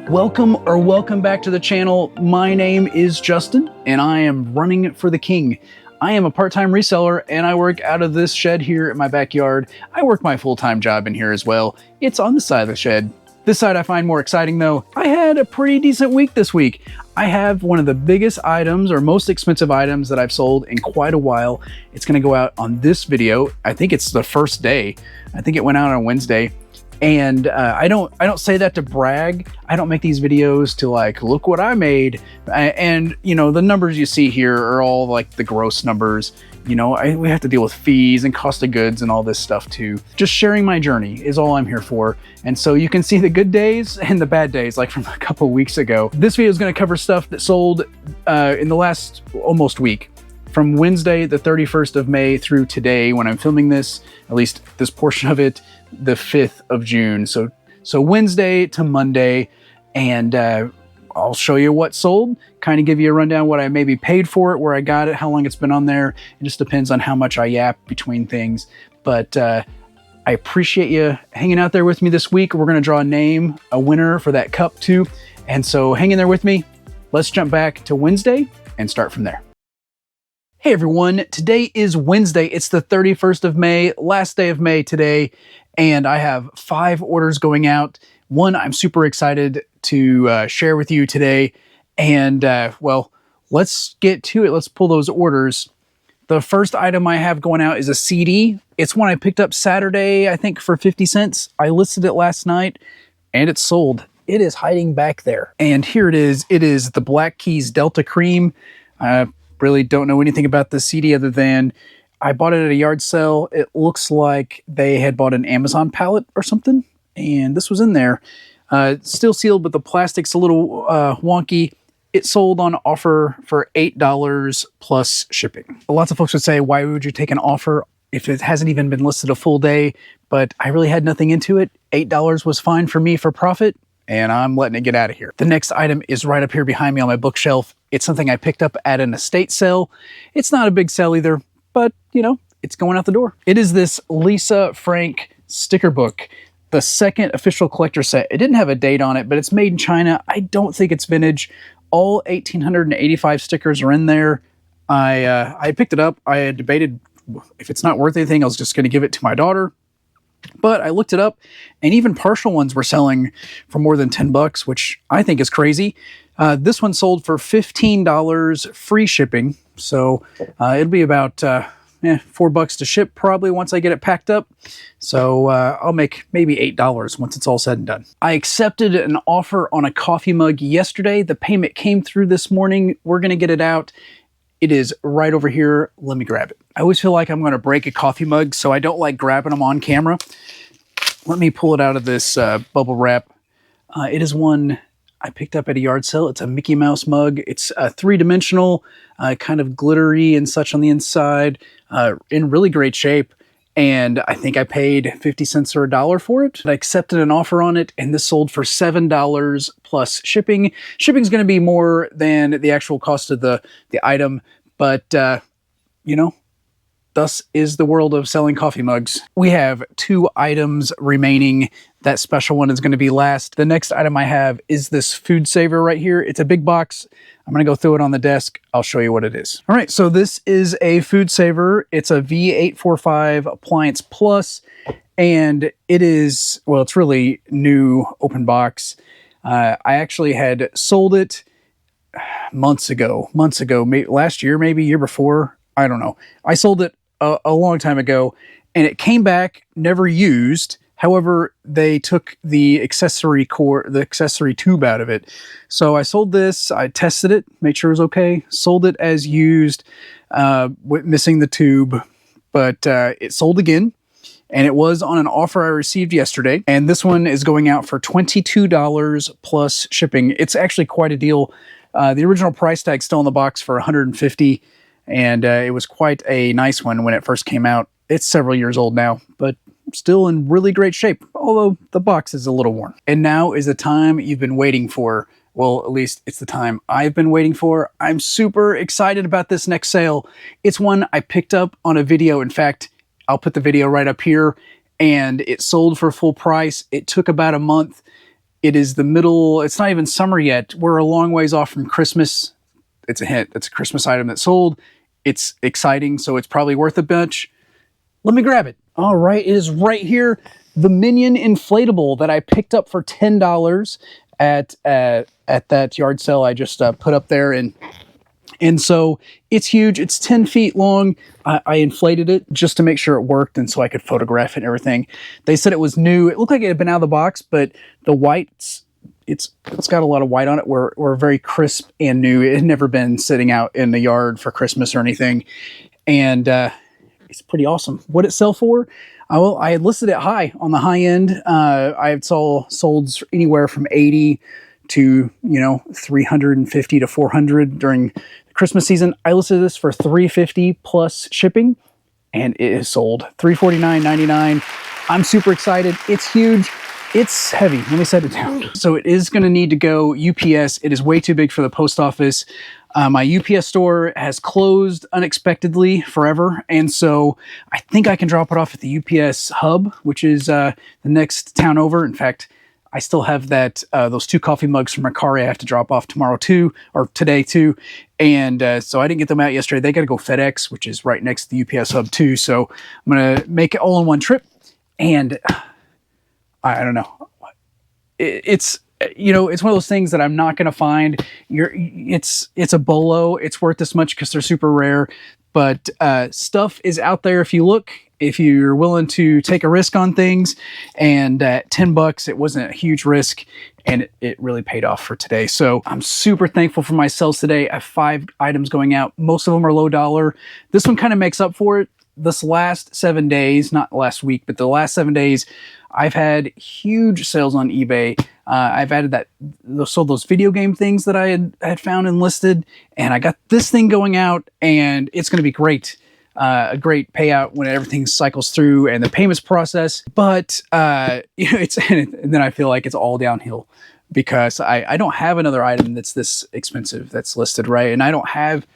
Welcome back to the channel. My name is Justin and I am running for the king. I am a part-time reseller and I work out of this shed here in my backyard. I work my full-time job in here as well. It's on the side of the shed. This side I find more exciting though. I had a pretty decent week this week. I have one of the biggest items or most expensive items that I've sold in quite a while. It's gonna go out on this video. I think it's the first day. I think it went out on Wednesday. And I don't say that to brag. I don't make these videos to like, look what I made. And you know, the numbers you see here are all like the gross numbers. You know, we have to deal with fees and cost of goods and all this stuff too. Just sharing my journey is all I'm here for. And so you can see the good days and the bad days, like from a couple weeks ago. This video is going to cover stuff that sold in the last almost week. From Wednesday, the 31st of May through today, when I'm filming this, at least this portion of it, the 5th of June. So Wednesday to Monday, and I'll show you what sold, kind of give you a rundown what I maybe paid for it, where I got it, how long it's been on there. It just depends on how much I yap between things. But I appreciate you hanging out there with me this week. We're going to draw a winner for that cup too. And so hang in there with me. Let's jump back to Wednesday and start from there. Hey everyone, today is Wednesday. It's the 31st of May, last day of May today, and I have 5 orders going out. One I'm super excited to share with you today, and well, let's get to it. Let's pull those orders. The first item I have going out is a CD. It's one I picked up Saturday, I think for 50 cents. I listed it last night, and it's sold. It is hiding back there. And here it is. It is the Black Keys Delta Cream. Really don't know anything about this CD other than I bought it at a yard sale. It looks like they had bought an Amazon pallet or something, and this was in there. Still sealed, but the plastic's a little wonky. It sold on offer for $8 plus shipping. Lots of folks would say, why would you take an offer if it hasn't even been listed a full day? But I really had nothing into it. $8 was fine for me for profit, and I'm letting it get out of here. The next item is right up here behind me on my bookshelf. It's something I picked up at an estate sale. It's not a big sale either, but you know, it's going out the door. It is this Lisa Frank sticker book, the second official collector set. It didn't have a date on it, but it's made in China. I don't think it's vintage. All 1,885 stickers are in there. I picked it up. I had debated if it's not worth anything, I was just going to give it to my daughter. But I looked it up, and even partial ones were selling for more than 10 bucks, which I think is crazy. This one sold for $15 free shipping. So it'll be about $4 to ship probably once I get it packed up. So I'll make maybe $8 once it's all said and done. I accepted an offer on a coffee mug yesterday. The payment came through this morning. We're going to get it out. It is right over here. Let me grab it. I always feel like I'm going to break a coffee mug, so I don't like grabbing them on camera. Let me pull it out of this bubble wrap. It is one I picked up at a yard sale. It's a Mickey Mouse mug. It's 3-dimensional, kind of glittery and such on the inside, in really great shape. And I think I paid 50 cents or $1 for it. I accepted an offer on it, and this sold for $7 plus shipping. Shipping's going to be more than the actual cost of the item, but you know, thus is the world of selling coffee mugs. We have 2 items remaining. That special one is going to be last. The next item I have is this food saver right here. It's a big box. I'm going to go throw it on the desk. I'll show you what it is. All right, so this is a food saver. It's a V845 Appliance Plus, and it is, well, it's really new, open box. I actually had sold it months ago, maybe last year, maybe year before. I don't know. I sold it a long time ago, and it came back never used. However, they took the accessory tube out of it. So I sold this, I tested it, made sure it was okay, sold it as used, missing the tube, but it sold again, and it was on an offer I received yesterday. And this one is going out for $22 plus shipping. It's actually quite a deal. The original price tag still in the box for $150, and it was quite a nice one when it first came out. It's several years old now, but still in really great shape, although the box is a little worn. And now is the time you've been waiting for. Well, at least it's the time I've been waiting for. I'm super excited about this next sale. It's one I picked up on a video. In fact, I'll put the video right up here, and it sold for full price. It took about a month. It is the middle. It's not even summer yet. We're a long ways off from Christmas. It's a hint. It's a Christmas item that sold. It's exciting, so it's probably worth a bunch. Let me grab it. All right, it is right here. The Minion inflatable that I picked up for $10 at that yard sale I just put up there, and so it's huge. It's 10 feet long. I inflated it just to make sure it worked and so I could photograph it and everything. They said it was new. It looked like it had been out of the box, but the whites, it's got a lot of white on it. Were very crisp and new. It had never been sitting out in the yard for Christmas or anything. And it's pretty awesome. What it sell for? Well, I had listed it high on the high end. I had sold anywhere from 80 to 350 to 400 during the Christmas season. I listed this for $350 plus shipping, and it is sold $349.99. I'm super excited. It's huge. It's heavy. Let me set it down. So it is going to need to go UPS. It is way too big for the post office. My UPS store has closed unexpectedly forever, and so I think I can drop it off at the UPS hub, which is the next town over. In fact, I still have those 2 coffee mugs from Mercari I have to drop off tomorrow too, or today too. And so I didn't get them out yesterday. They got to go FedEx, which is right next to the UPS hub too. So I'm going to make it all in one trip. And I don't know. It's it's one of those things that I'm not going to find. It's a bolo. It's worth this much because they're super rare. But stuff is out there if you look. If you're willing to take a risk on things, and at $10, it wasn't a huge risk, and it really paid off for today. So I'm super thankful for my sales today. I have 5 items going out. Most of them are low dollar. This one kind of makes up for it. This last 7 days, not last week, but the last 7 days, I've had huge sales on eBay. I've added sold those video game things that I had found and listed, and I got this thing going out, and it's going to be great. A great payout when everything cycles through and the payments process. But and then I feel like it's all downhill because I don't have another item that's this expensive that's listed, right? And I don't have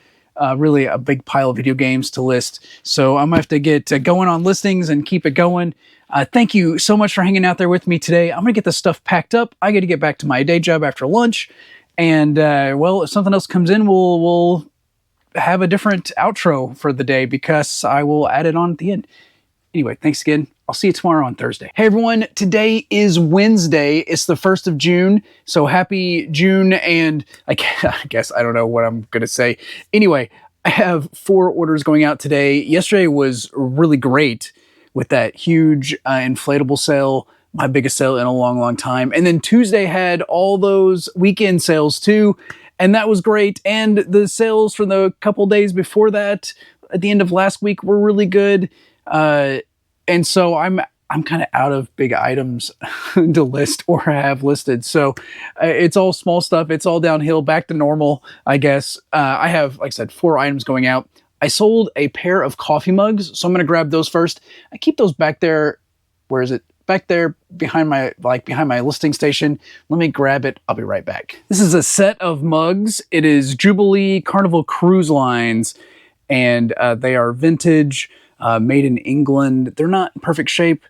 really a big pile of video games to list. So I'm gonna have to get going on listings and keep it going. Thank you so much for hanging out there with me today. I'm gonna get this stuff packed up. I got to get back to my day job after lunch. And well, if something else comes in, we'll have a different outro for the day because I will add it on at the end. Anyway, thanks again. I'll see you tomorrow on Thursday. Hey everyone, today is Wednesday. It's the 1st of June. So happy June, and I guess I don't know what I'm going to say. Anyway, I have 4 orders going out today. Yesterday was really great with that huge inflatable sale, my biggest sale in a long, long time. And then Tuesday had all those weekend sales too. And that was great. And the sales from the couple days before that, at the end of last week, were really good. And so I'm kind of out of big items to list or have listed. So it's all small stuff. It's all downhill, back to normal, I guess. I have, like I said, 4 items going out. I sold a pair of coffee mugs, so I'm going to grab those first. I keep those back there. Where is it? Back there behind my listing station. Let me grab it. I'll be right back. This is a set of mugs. It is Jubilee Carnival Cruise Lines, and they are vintage, made in England. They're not in perfect shape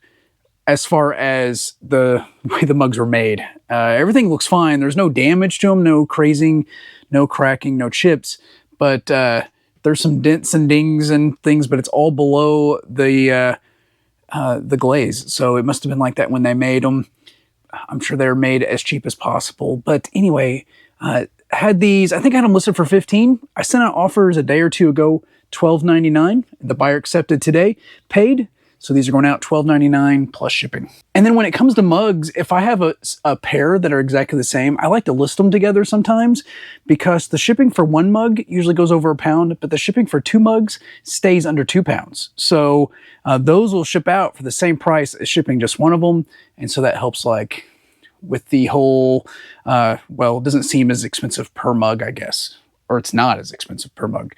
as far as the way the mugs were made. Everything looks fine. There's no damage to them, no crazing, no cracking, no chips, but there's some dents and dings and things, but it's all below the glaze. So it must have been like that when they made them. I'm sure they're made as cheap as possible. But anyway, had these, I think I had them listed for $15. I sent out offers a day or two ago, $12.99. The buyer accepted today, paid. So these are going out $12.99 plus shipping. And then when it comes to mugs, if I have a pair that are exactly the same, I like to list them together sometimes because the shipping for 1 mug usually goes over £1, but the shipping for 2 mugs stays under £2. So those will ship out for the same price as shipping just one of them. And so that helps like with the whole, well, it doesn't seem as expensive per mug, I guess, or it's not as expensive per mug.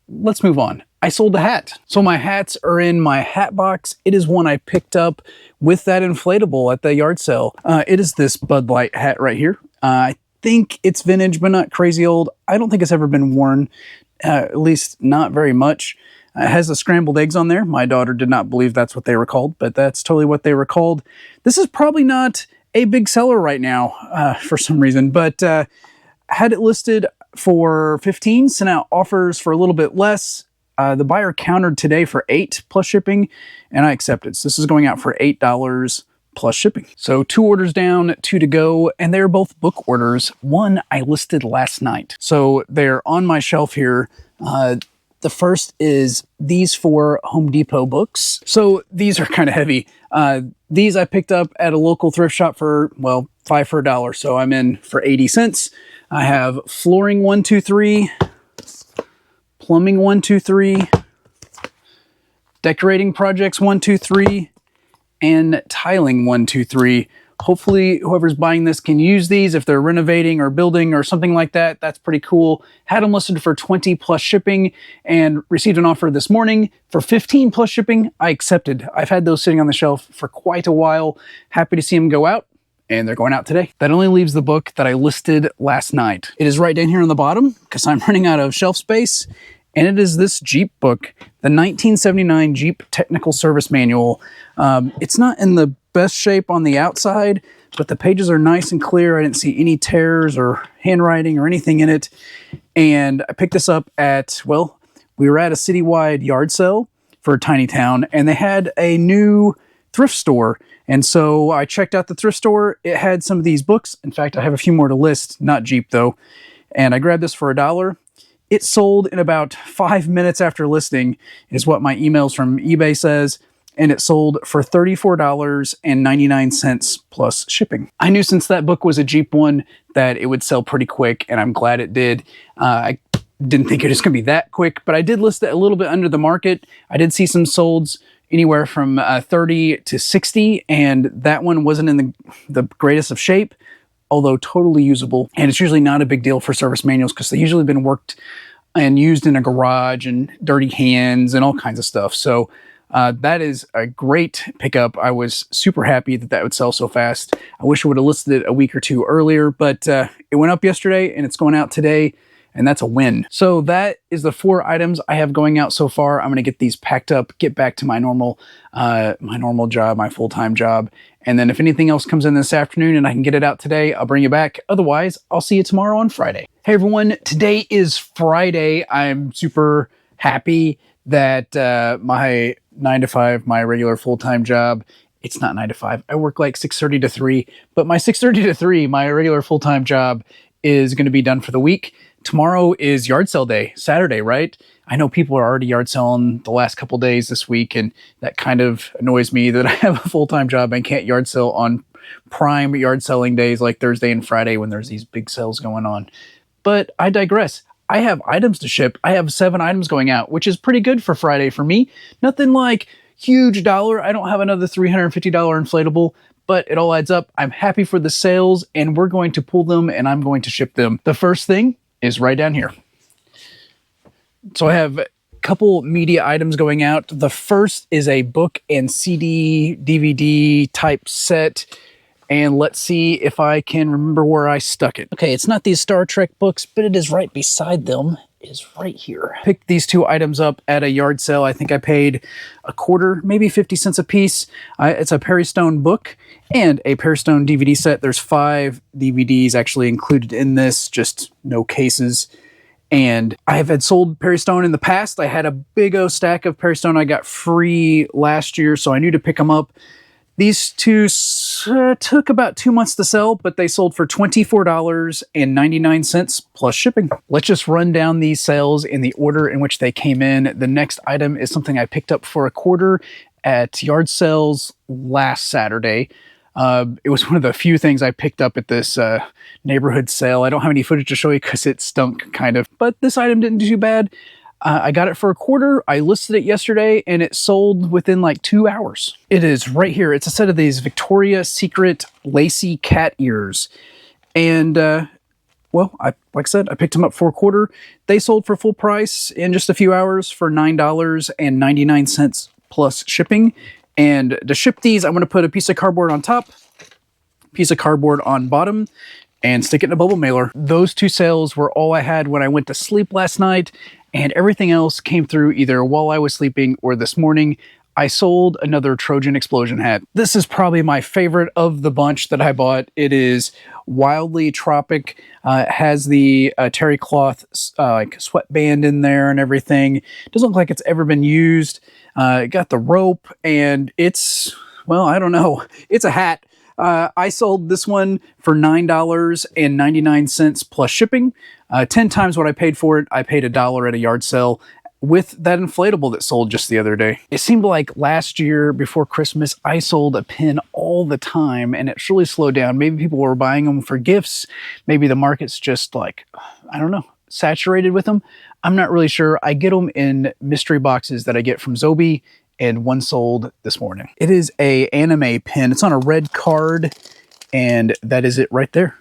Let's move on. I sold a hat. So my hats are in my hat box. It is one I picked up with that inflatable at the yard sale. It is this Bud Light hat right here. I think it's vintage, but not crazy old. I don't think it's ever been worn, at least not very much. It has the scrambled eggs on there. My daughter did not believe that's what they were called, but that's totally what they were called. This is probably not a big seller right now for some reason, but had it listed for 15, sent out offers for a little bit less. The buyer countered today for $8 plus shipping, and I accepted. So this is going out for $8 plus shipping. So 2 orders down, 2 to go, and they're both book orders. One I listed last night. So they're on my shelf here. The first is these 4 Home Depot books. So these are kind of heavy. These I picked up at a local thrift shop for, well, 5 for $1. So I'm in for 80 cents. I have flooring 1, 2, 3, plumbing 1, 2, 3, decorating projects 1, 2, 3, and tiling 1, 2, 3. Hopefully whoever's buying this can use these if they're renovating or building or something like that. That's pretty cool. Had them listed for 20 plus shipping and received an offer this morning for 15 plus shipping. I accepted. I've had those sitting on the shelf for quite a while. Happy to see them go out, and they're going out today. That only leaves the book that I listed last night. It is right down here on the bottom because I'm running out of shelf space. And it is this Jeep book, the 1979 Jeep Technical Service Manual. It's not in the best shape on the outside, but the pages are nice and clear. I didn't see any tears or handwriting or anything in it. And I picked this up at, well, we were at a citywide yard sale for a tiny town, and they had a new thrift store. And so I checked out the thrift store. It had some of these books. In fact, I have a few more to list, not Jeep though. And I grabbed this for $1. It sold in about 5 minutes after listing, is what my emails from eBay says, and it sold for $34.99 plus shipping. I knew since that book was a Jeep one that it would sell pretty quick, and I'm glad it did. I didn't think it was going to be that quick, but I did list it a little bit under the market. I did see some solds anywhere from 30 to 60, and that one wasn't in the greatest of shape, although totally usable. And it's usually not a big deal for service manuals because they've usually been worked and used in a garage and dirty hands and all kinds of stuff. So that is a great pickup. I was super happy that that would sell so fast. I wish I would have listed it a week or 2 earlier, but it went up yesterday and it's going out today, and that's a win. So that is the 4 items I have going out so far. I'm going to get these packed up, get back to my normal job, my full-time job. And then if anything else comes in this afternoon and I can get it out today, I'll bring you back. Otherwise, I'll see you tomorrow on Friday. Hey everyone, today is Friday. I'm super happy that my 9 to 5, my regular full-time job, it's not 9 to 5. I work like 6:30 to 3, but my 6:30 to 3, my regular full-time job is going to be done for the week. Tomorrow is yard sale day, Saturday, right? I know people are already yard selling the last couple days this week, and that kind of annoys me that I have a full-time job and can't yard sell on prime yard selling days like Thursday and Friday when there's these big sales going on. But I digress. I have items to ship. I have 7 items going out, which is pretty good for Friday for me. Nothing like huge dollar. I don't have another $350 inflatable, but it all adds up. I'm happy for the sales, and we're going to pull them and I'm going to ship them. The first thing is right down here. So I have a couple media items going out. The first is a book and CD, DVD type set. And let's see if I can remember where I stuck it. Okay, it's not these Star Trek books, but it is right beside them. It is right here. Picked these 2 items up at a yard sale. I think I paid $0.25, maybe 50 cents a piece. It's a Perry Stone book and a Perry Stone DVD set. There's 5 DVDs actually included in this, just no cases. And I have had sold Perry Stone in the past. I had a big O stack of Perry Stone I got free last year, so I knew to pick them up. These 2 took about 2 months to sell, but they sold for $24.99 plus shipping. Let's just run down these sales in the order in which they came in. The next item is something I picked up for $0.25 at yard sales last Saturday. It was one of the few things I picked up at this neighborhood sale. I don't have any footage to show you because it stunk kind of, but this item didn't do too bad. I got it for $0.25. I listed it yesterday and it sold within like 2 hours. It is right here. It's a set of these Victoria's Secret lacy cat ears. And, well, like I said, I picked them up for $0.25. They sold for full price in just a few hours for $9.99 plus shipping. And to ship these, I'm going to put a piece of cardboard on top, piece of cardboard on bottom, and stick it in a bubble mailer. Those 2 sales were all I had when I went to sleep last night, and everything else came through either while I was sleeping or this morning. I sold another Trojan explosion hat. This is probably my favorite of the bunch that I bought. It is wildly tropic. It has the terry cloth like sweatband in there and everything. Doesn't look like it's ever been used. It got the rope, and it's, well, I don't know. It's a hat. I sold this one for $9.99 plus shipping. 10 times what I paid for it. I paid $1 at a yard sale with that inflatable that sold just the other day. It seemed like last year before Christmas, I sold a pin all the time, and it's really slowed down. Maybe people were buying them for gifts. Maybe the market's just like, I don't know, saturated with them. I'm not really sure. I get them in mystery boxes that I get from Zobi, and one sold this morning. It is a anime pin. It's on a red card, and that is it right there.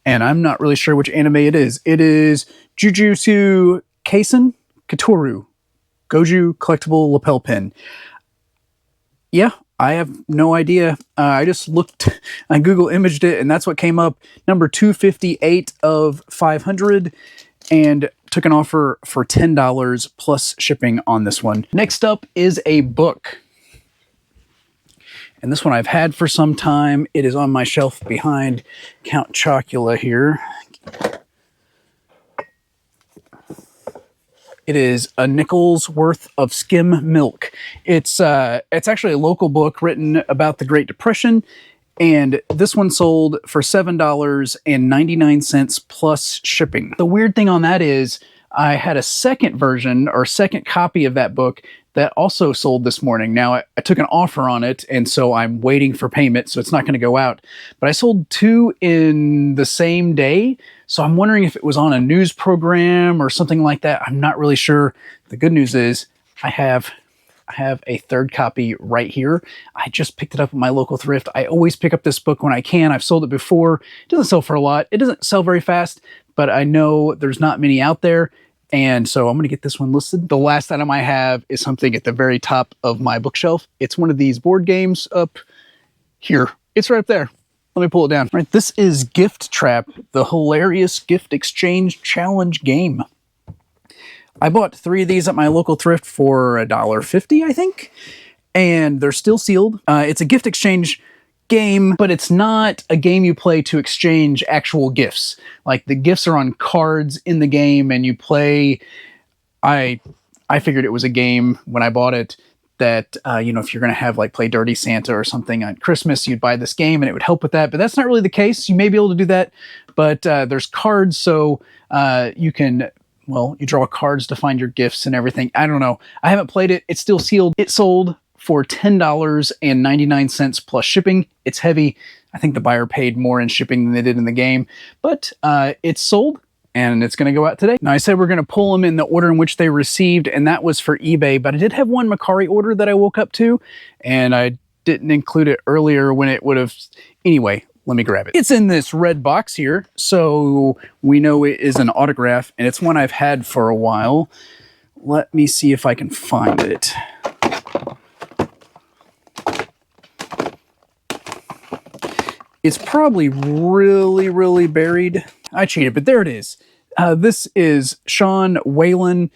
And I'm not really sure which anime it is. It is Jujutsu Kaisen Katoru Goju collectible lapel pin. Yeah, I have no idea. I just looked, I Google imaged it, and that's what came up. Number 258 of 500, and took an offer for $10 plus shipping on this one. Next up is a book. And this one I've had for some time. It is on my shelf behind Count Chocula here. It is a nickel's worth of skim milk. It's actually a local book written about the Great Depression, and this one sold for $7.99 plus shipping. The weird thing on that is I had a second version or second copy of that book that also sold this morning. Now, I took an offer on it, and so I'm waiting for payment, so it's not going to go out. But I sold two in the same day, so I'm wondering if it was on a news program or something like that. I'm not really sure. The good news is I have a third copy right here. I just picked it up at my local thrift. I always pick up this book when I can. I've sold it before. It doesn't sell for a lot. It doesn't sell very fast, but I know there's not many out there. And so I'm going to get this one listed. The last item I have is something at the very top of my bookshelf. It's one of these board games up here. It's right up there. Let me pull it down. All right, this is Gift Trap, the hilarious gift exchange challenge game. I bought 3 of these at my local thrift for $1.50, I think. And they're still sealed. It's a gift exchange game, but it's not a game you play to exchange actual gifts. Like, the gifts are on cards in the game, and you play. I figured it was a game when I bought it that you know, if you're going to have like play Dirty Santa or something on Christmas, you'd buy this game and it would help with that. But that's not really the case. You may be able to do that, but there's cards, so you can. Well, you draw cards to find your gifts and everything. I don't know. I haven't played it. It's still sealed. It sold for $10.99 plus shipping. It's heavy. I think the buyer paid more in shipping than they did in the game, but it's sold and it's going to go out today. Now, I said we're going to pull them in the order in which they received, and that was for eBay, but I did have one Mercari order that I woke up to, and I didn't include it earlier when it would have. Anyway, let me grab it. It's in this red box here, so we know it is an autograph, and it's one I've had for a while. Let me see if I can find it. It's probably really, really buried. I cheated, but there it is. This is Sean Whalen,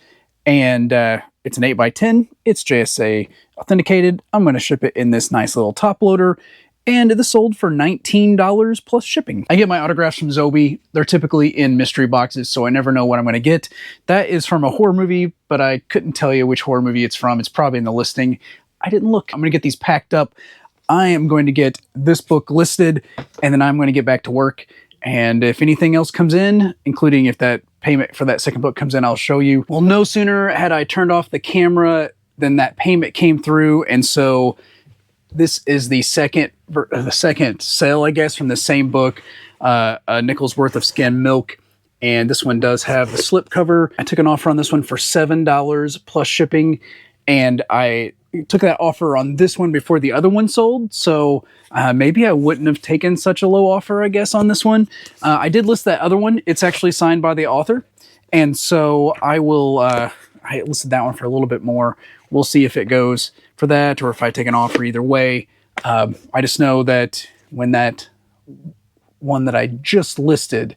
and it's an 8x10. It's JSA authenticated. I'm going to ship it in this nice little top loader. And this sold for $19 plus shipping. I get my autographs from Zobi. They're typically in mystery boxes, so I never know what I'm going to get. That is from a horror movie, but I couldn't tell you which horror movie it's from. It's probably in the listing. I didn't look. I'm going to get these packed up. I am going to get this book listed, and then I'm going to get back to work. And if anything else comes in, including if that payment for that second book comes in, I'll show you. Well, no sooner had I turned off the camera than that payment came through, and so this is the second sale, I guess, from the same book, a nickel's worth of skim milk. And this one does have the slip cover. I took an offer on this one for $7 plus shipping, and I took that offer on this one before the other one sold. So maybe I wouldn't have taken such a low offer, I guess, on this one. I did list that other one. It's actually signed by the author. And so I will, I listed that one for a little bit more. We'll see if it goes for that or if I take an offer either way. I just know that when that one that I just listed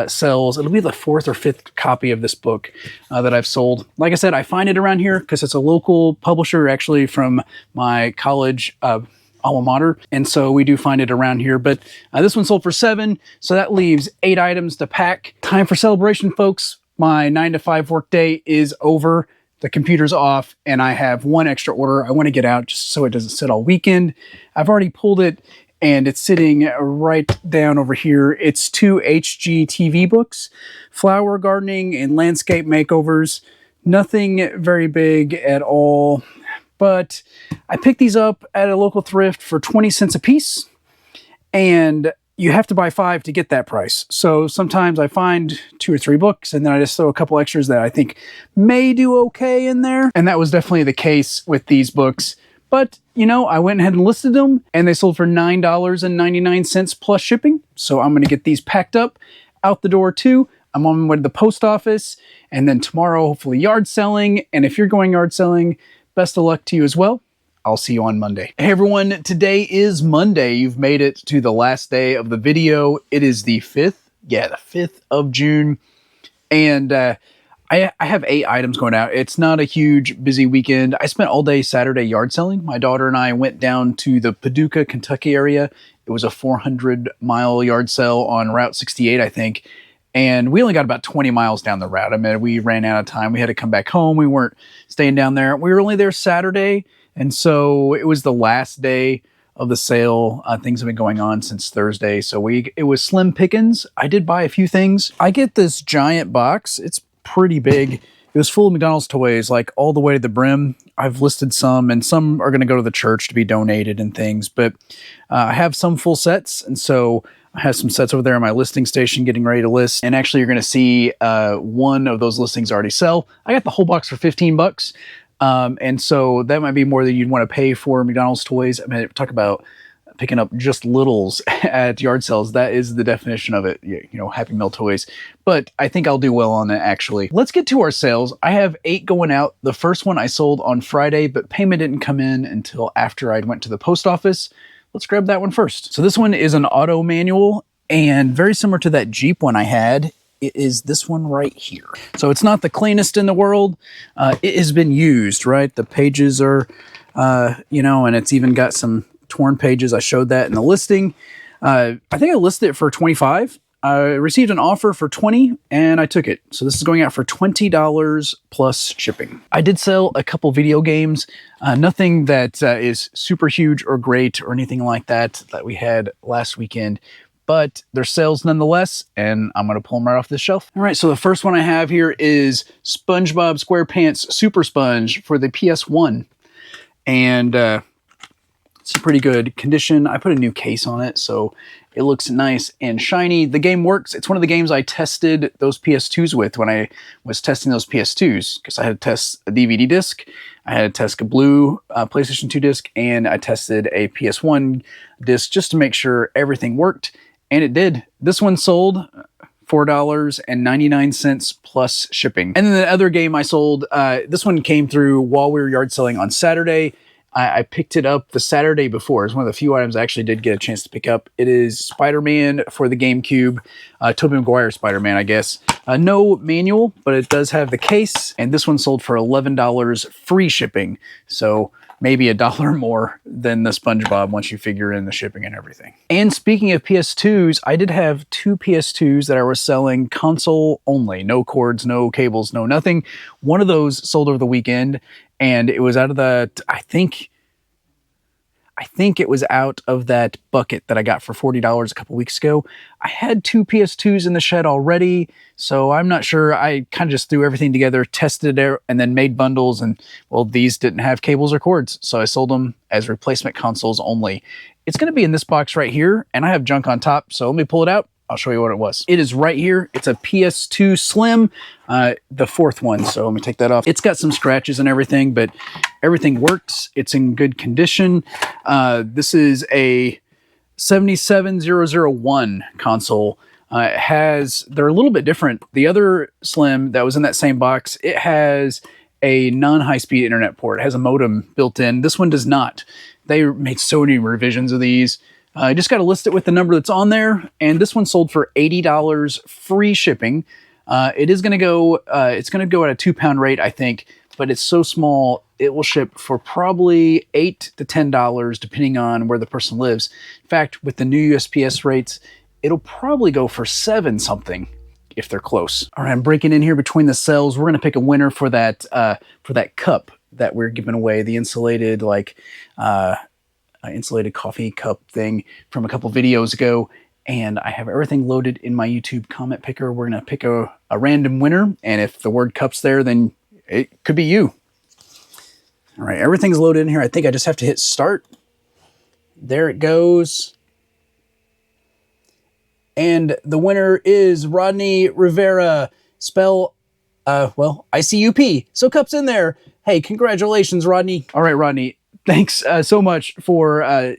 sells. It'll be the 4th or 5th copy of this book that I've sold. Like I said, I find it around here because it's a local publisher, actually from my college alma mater, and so we do find it around here. But this one sold for $7, so that leaves 8 items to pack. Time for celebration, folks. My 9 to 5 work day is over. The computer's off, and I have one extra order I want to get out just so it doesn't sit all weekend. I've already pulled it, and it's sitting right down over here. It's 2 HGTV books, flower gardening and landscape makeovers. Nothing very big at all, but I picked these up at a local thrift for 20 cents a piece, and you have to buy 5 to get that price. So sometimes I find 2 or 3 books, and then I just throw a couple extras that I think may do okay in there. And that was definitely the case with these books. But, you know, I went ahead and listed them, and they sold for $9.99 plus shipping. So I'm going to get these packed up, out the door too. I'm on my way to the post office, and then tomorrow, hopefully yard selling. And if you're going yard selling, best of luck to you as well. I'll see you on Monday. Hey everyone, today is Monday. You've made it to the last day of the video. It is the 5th. Yeah, the 5th of June. And I have 8 items going out. It's not a huge busy weekend. I spent all day Saturday yard selling. My daughter and I went down to the Paducah, Kentucky area. It was a 400-mile yard sale on Route 68, I think. And we only got about 20 miles down the route. I mean, we ran out of time. We had to come back home. We weren't staying down there. We were only there Saturday. And so it was the last day of the sale. Things have been going on since Thursday. So it was slim pickings. I did buy a few things. I get this giant box. It's pretty big. It was full of McDonald's toys, like all the way to the brim. I've listed some, and some are going to go to the church to be donated and things. But I have some full sets. And so I have some sets over there on my listing station getting ready to list. And actually, you're going to see one of those listings already sell. I got the whole box for $15. And so that might be more than you'd want to pay for McDonald's toys. I mean, talk about picking up just littles at yard sales. That is the definition of it, you know, Happy Meal toys. But I think I'll do well on that, actually. Let's get to our sales. I have 8 going out. The first one I sold on Friday, but payment didn't come in until after I went to the post office. Let's grab that one first. So this one is an auto manual, and very similar to that Jeep one I had. It is this one right here. So it's not the cleanest in the world. It has been used, right? The pages are, you know, and it's even got some torn pages. I showed that in the listing. I think I listed it for $25. I received an offer for $20 and I took it. So this is going out for $20 plus shipping. I did sell a couple video games. Nothing that is super huge or great or anything like that we had last weekend. But they're sales nonetheless, and I'm going to pull them right off this shelf. All right, so the first one I have here is SpongeBob SquarePants Super Sponge for the PS1. And it's a pretty good condition. I put a new case on it, so it looks nice and shiny. The game works. It's one of the games I tested those PS2s with when I was testing those PS2s, because I had to test a DVD disc, I had to test a blue PlayStation 2 disc, and I tested a PS1 disc just to make sure everything worked. And it did. This one sold $4.99 plus shipping. And then the other game I sold, this one came through while we were yard selling on Saturday. I picked it up the Saturday before. It's one of the few items I actually did get a chance to pick up. It is Spider-Man for the GameCube. Tobey Maguire Spider-Man, I guess. No manual, but it does have the case. And this one sold for $11 free shipping. So maybe $1 more than the SpongeBob once you figure in the shipping and everything. And speaking of PS2s, I did have 2 PS2s that I was selling console only. No cords, no cables, no nothing. One of those sold over the weekend, and it was out of the, I think it was out of that bucket that I got for $40 a couple weeks ago. I had 2 PS2s in the shed already, so I'm not sure. I kind of just threw everything together, tested it, and then made bundles, and well, these didn't have cables or cords, so I sold them as replacement consoles only. It's going to be in this box right here, and I have junk on top, so let me pull it out. I'll show you what it was. It is right here. It's a PS2 Slim, the 4th one. So let me take that off. It's got some scratches and everything, but everything works. It's in good condition. This is a 77001 console. They're a little bit different. The other Slim that was in that same box, it has a non-high-speed internet port. It has a modem built in. This one does not. They made so many revisions of these. I just got to list it with the number that's on there, and this one sold for $80 free shipping. It is going to go, it's going to go at a 2-pound rate, I think, but it's so small, it will ship for probably $8 to $10, depending on where the person lives. In fact, with the new USPS rates, it'll probably go for 7 something if they're close. All right, I'm breaking in here between the cells. We're going to pick a winner for that cup that we're giving away, the insulated, insulated coffee cup thing from a couple videos ago. And I have everything loaded in my YouTube comment picker. We're going to pick a random winner. And if the word cup's there, then it could be you. All right, everything's loaded in here. I think I just have to hit start. There it goes. And the winner is Rodney Rivera. Spell, ICUP. So cup's in there. Hey, congratulations, Rodney. All right, Rodney. Thanks so much for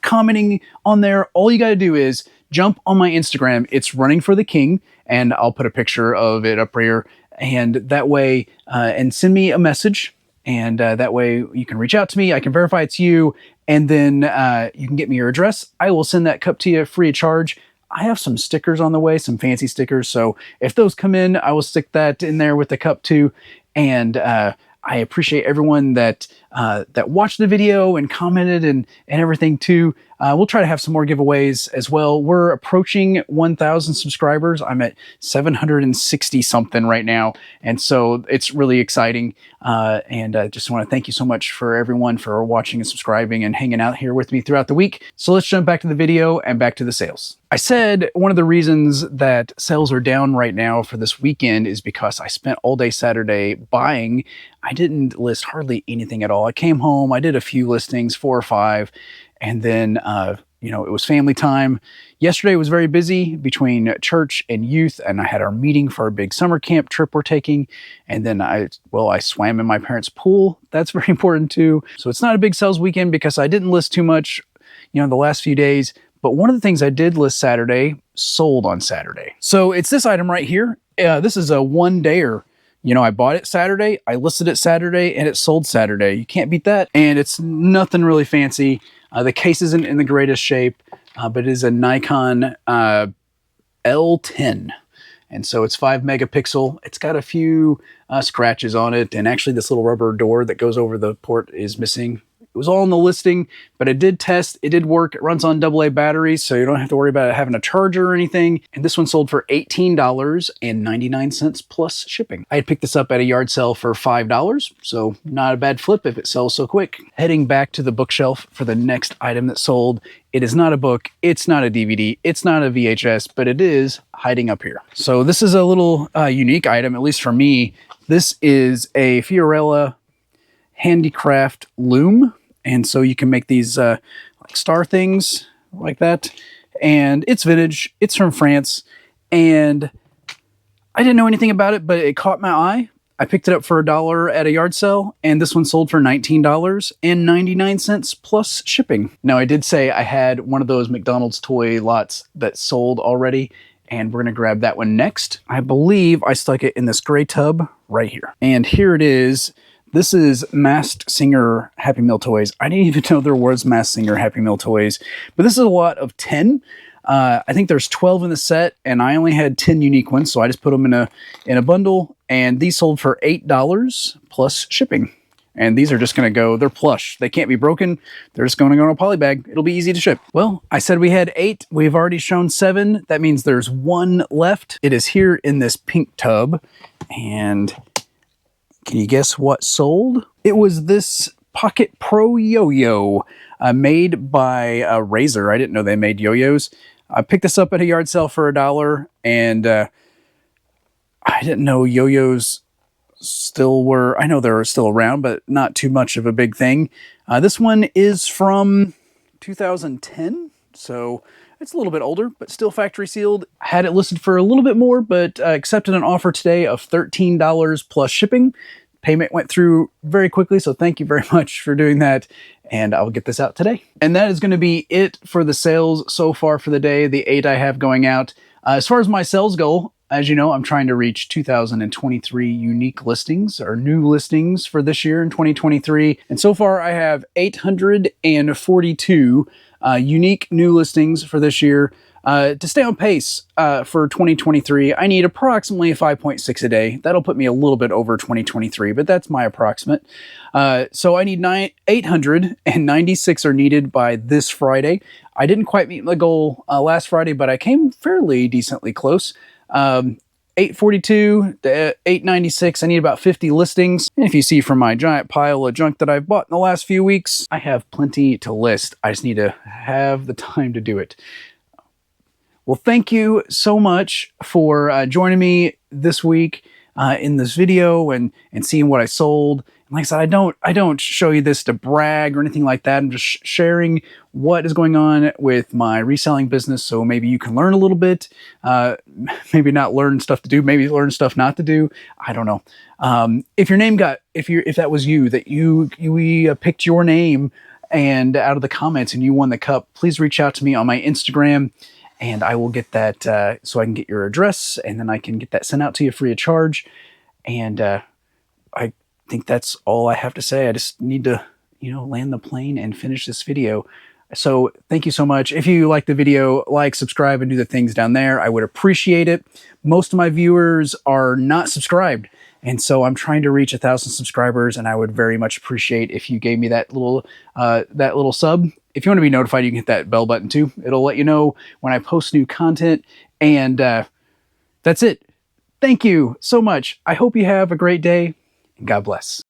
commenting on there. All you got to do is jump on my Instagram. It's Running for the King, and I'll put a picture of it up here. And that way, and send me a message, and that way you can reach out to me. I can verify it's you, and then you can get me your address. I will send that cup to you free of charge. I have some stickers on the way, some fancy stickers. So if those come in, I will stick that in there with the cup too. And I appreciate everyone that watched the video and commented and everything too. We'll try to have some more giveaways as well. We're approaching 1,000 subscribers. I'm at 760 something right now. And so it's really exciting. And I just want to thank you so much for everyone for watching and subscribing and hanging out here with me throughout the week. So let's jump back to the video and back to the sales. I said one of the reasons that sales are down right now for this weekend is because I spent all day Saturday buying. I didn't list hardly anything at all. I came home, I did a few listings, 4 or 5, and then, it was family time. Yesterday was very busy between church and youth, and I had our meeting for our big summer camp trip we're taking. And then I swam in my parents' pool. That's very important too. So it's not a big sales weekend because I didn't list too much, the last few days. But one of the things I did list Saturday sold on Saturday. So it's this item right here. This is a one-dayer. I bought it Saturday, I listed it Saturday, and it sold Saturday. You can't beat that. And it's nothing really fancy. The case isn't in the greatest shape, but it is a Nikon L10. And so it's 5 megapixel. It's got a few scratches on it. And actually this little rubber door that goes over the port is missing. It was all in the listing, but it did test. It did work. It runs on AA batteries, so you don't have to worry about it having a charger or anything. And this one sold for $18.99 plus shipping. I had picked this up at a yard sale for $5, so not a bad flip if it sells so quick. Heading back to the bookshelf for the next item that sold. It is not a book. It's not a DVD. It's not a VHS, but it is hiding up here. So this is a little unique item, at least for me. This is a Fiorella handicraft loom. And so you can make these like star things like that. And it's vintage. It's from France. And I didn't know anything about it, but it caught my eye. I picked it up for $1 at a yard sale, and this one sold for $19.99 plus shipping. Now, I did say I had one of those McDonald's toy lots that sold already, and we're going to grab that one next. I believe I stuck it in this gray tub right here. And here it is. This is Masked Singer Happy Meal toys. I didn't even know there was Masked Singer Happy Meal toys, but this is a lot of 10. I think there's 12 in the set, and I only had 10 unique ones, so I just put them in a bundle, and these sold for $8 plus shipping. And these are just going to go, they're plush. They can't be broken. They're just going to go in a poly bag. It'll be easy to ship. Well, I said we had 8. We've already shown 7. That means there's 1 left. It is here in this pink tub, and can you guess what sold? It was this Pocket Pro yo-yo made by Razer. I didn't know they made yo-yos. I picked this up at a yard sale for $1, and I didn't know yo-yos still were, I know they're still around, but not too much of a big thing. This one is from 2010, so it's a little bit older, but still factory sealed. I had it listed for a little bit more, but accepted an offer today of $13 plus shipping. Payment went through very quickly, so thank you very much for doing that, and I'll get this out today. And that is going to be it for the sales so far for the day, the 8 I have going out. As far as my sales goal, as you know, I'm trying to reach 2023 unique listings or new listings for this year in 2023. And so far I have 842 unique new listings for this year. To stay on pace for 2023, I need approximately 5.6 a day. That'll put me a little bit over 2023, but that's my approximate. So I need 896 are needed by this Friday. I didn't quite meet my goal last Friday, but I came fairly decently close. 842 to 896. I need about 50 listings. And if you see from my giant pile of junk that I've bought in the last few weeks, I have plenty to list. I just need to have the time to do it. Well, thank you so much for joining me this week in this video and seeing what I sold. And like I said, I don't show you this to brag or anything like that. I'm just sharing what is going on with my reselling business, so maybe you can learn a little bit. Maybe not learn stuff to do, maybe learn stuff not to do. I don't know. If your name got, if that was you, that we picked your name and out of the comments and you won the cup, please reach out to me on my Instagram. And I will get that so I can get your address, and then I can get that sent out to you free of charge. And I think that's all I have to say. I just need to, land the plane and finish this video. So thank you so much. If you like the video, like, subscribe, and do the things down there. I would appreciate it. Most of my viewers are not subscribed. And so I'm trying to reach 1,000 subscribers, and I would very much appreciate if you gave me that little sub. If you want to be notified, you can hit that bell button too. It'll let you know when I post new content. And that's it. Thank you so much. I hope you have a great day, and God bless.